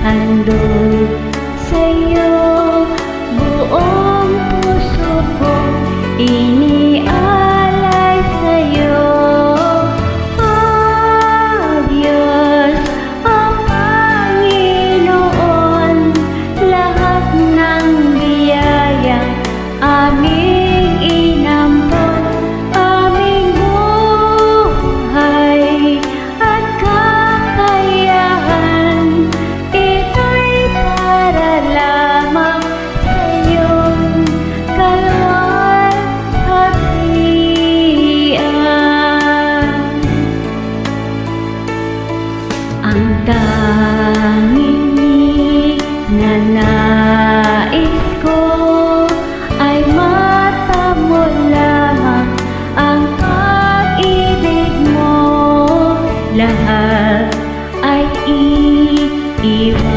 handog sa'yo, buong puso kong inialay sa'yo. Oh Diyos, oh Panginoon, lahat ng biyayang aming inampon, aming buhay at kakayahan, ito'y para lamang sa iyong kalwalhatian. Ang tanging ninanais ko ay matamo lamang ang pag-ibig mo. Lahat ay iiwan